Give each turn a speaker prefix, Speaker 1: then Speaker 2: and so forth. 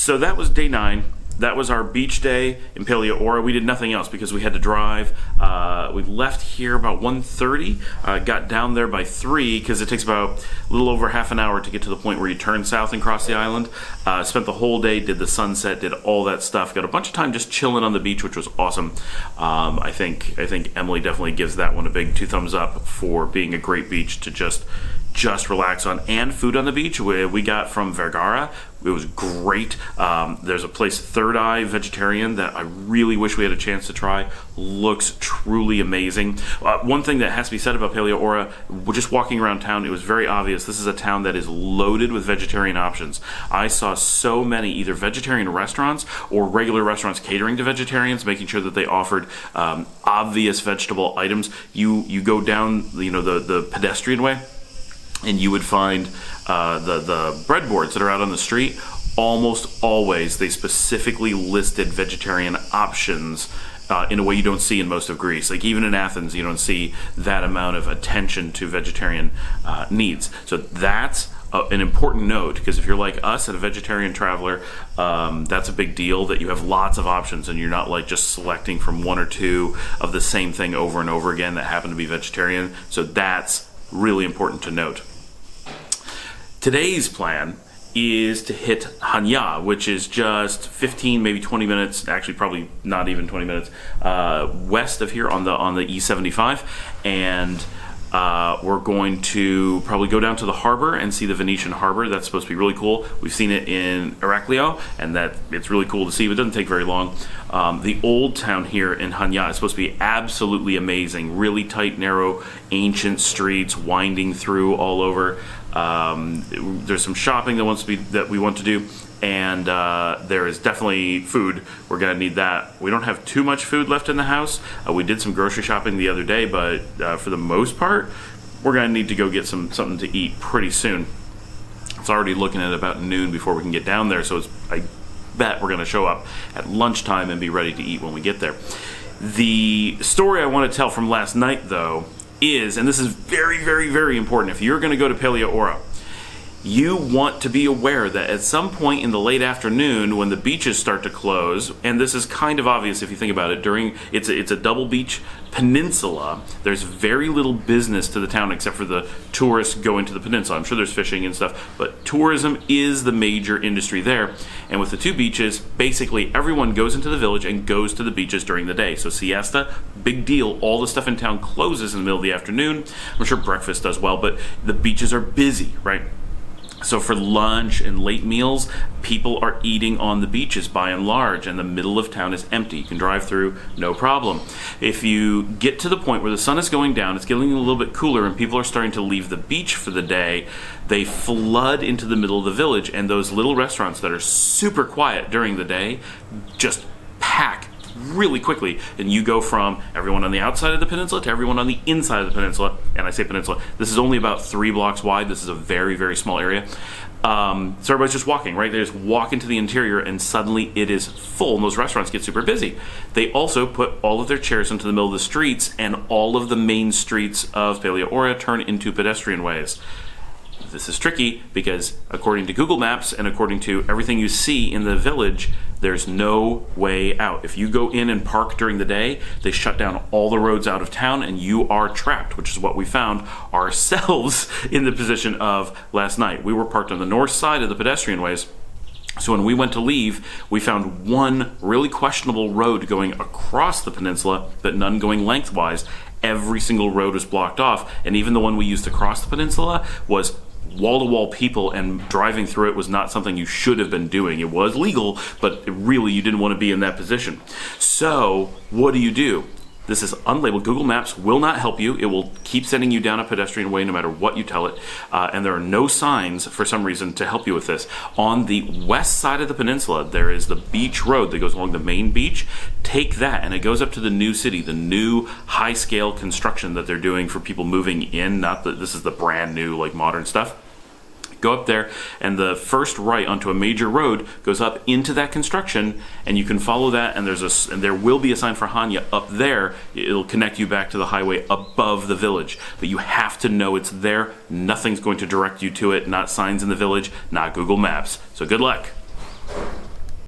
Speaker 1: So that was day 9. That was our beach day in Paleohora. We did nothing else because we had to drive. We left here about 1:30, got down there by 3 because it takes about a little over half an hour to get to the point where you turn south and cross the island. Spent the whole day, did the sunset, did all that stuff. Got a bunch of time just chilling on the beach, which was awesome. I think Emily definitely gives that one a big 2 thumbs up for being a great beach to just relax on. And food on the beach we got from Vergara. It was great. There's a place, Third Eye Vegetarian, that I really wish we had a chance to try. Looks truly amazing. One thing that has to be said about Paleohora, just walking around town, it was very obvious this is a town that is loaded with vegetarian options. I saw so many either vegetarian restaurants or regular restaurants catering to vegetarians, making sure that they offered obvious vegetable items. You go down the pedestrian way, and you would find the breadboards that are out on the street. Almost always they specifically listed vegetarian options in a way you don't see in most of Greece. Like even in Athens, you don't see that amount of attention to vegetarian needs. So that's an important note, because if you're like us and a vegetarian traveler, that's a big deal, that you have lots of options and you're not like just selecting from 1 or 2 of the same thing over and over again that happen to be vegetarian. So that's really important to note. Today's plan is to hit Hanya, which is just 15, maybe 20 minutes, actually probably not even 20 minutes, west of here on the E75, and we're going to probably go down to the harbor and see the Venetian harbor. That's supposed to be really cool. We've seen it in Heraclio, and that it's really cool to see, but it doesn't take very long. The old town here in Hanya is supposed to be absolutely amazing. Really tight, narrow, ancient streets winding through all over. There's some shopping that we want to do, and there is definitely food. We're gonna need that. We don't have too much food left in the house. We did some grocery shopping the other day, but for the most part, we're gonna need to go get something to eat pretty soon. It's already looking at about noon before we can get down there, so I bet we're gonna show up at lunchtime and be ready to eat when we get there. The story I want to tell from last night, though, is, and this is very, very, very important, if you're going to go to Paleohora, you want to be aware that at some point in the late afternoon, when the beaches start to close, and this is kind of obvious if you think about it, it's a double beach peninsula, there's very little business to the town except for the tourists going to the peninsula. I'm sure there's fishing and stuff, but tourism is the major industry there. And with the 2 beaches, basically everyone goes into the village and goes to the beaches during the day. So siesta, big deal. All the stuff in town closes in the middle of the afternoon. I'm sure breakfast does well, but the beaches are busy, right? So for lunch and late meals, people are eating on the beaches by and large, and the middle of town is empty. You can drive through, no problem. If you get to the point where the sun is going down, it's getting a little bit cooler, and people are starting to leave the beach for the day, they flood into the middle of the village, and those little restaurants that are super quiet during the day just pack really quickly, and you go from everyone on the outside of the peninsula to everyone on the inside of the peninsula. And I say peninsula, this is only about 3 blocks wide. This is a very, very small area. So everybody's just walking, right? They just walk into the interior, and suddenly it is full, and those restaurants get super busy. They also put all of their chairs into the middle of the streets, and all of the main streets of Paleohora turn into pedestrian ways. This is tricky because according to Google Maps and according to everything you see in the village, there's no way out. If you go in and park during the day, they shut down all the roads out of town and you are trapped, which is what we found ourselves in the position of last night. We were parked on the north side of the pedestrian ways. So when we went to leave, we found one really questionable road going across the peninsula, but none going lengthwise. Every single road was blocked off, and even the one we used to cross the peninsula was wall-to-wall people, and driving through it was not something you should have been doing. It was legal, but really you didn't want to be in that position. So what do? This is unlabeled. Google Maps will not help you. It will keep sending you down a pedestrian way no matter what you tell it. And there are no signs, for some reason, to help you with this. On the west side of the peninsula, there is the beach road that goes along the main beach. Take that, and it goes up to the new city, the new high-scale construction that they're doing for people moving in. Not that this is the brand new, like, modern stuff. Go up there, and the first right onto a major road goes up into that construction, and you can follow that, and there will be a sign for Hanya up there. It'll connect you back to the highway above the village, but you have to know it's there. Nothing's going to direct you to it, not signs in the village, not Google Maps. So good luck.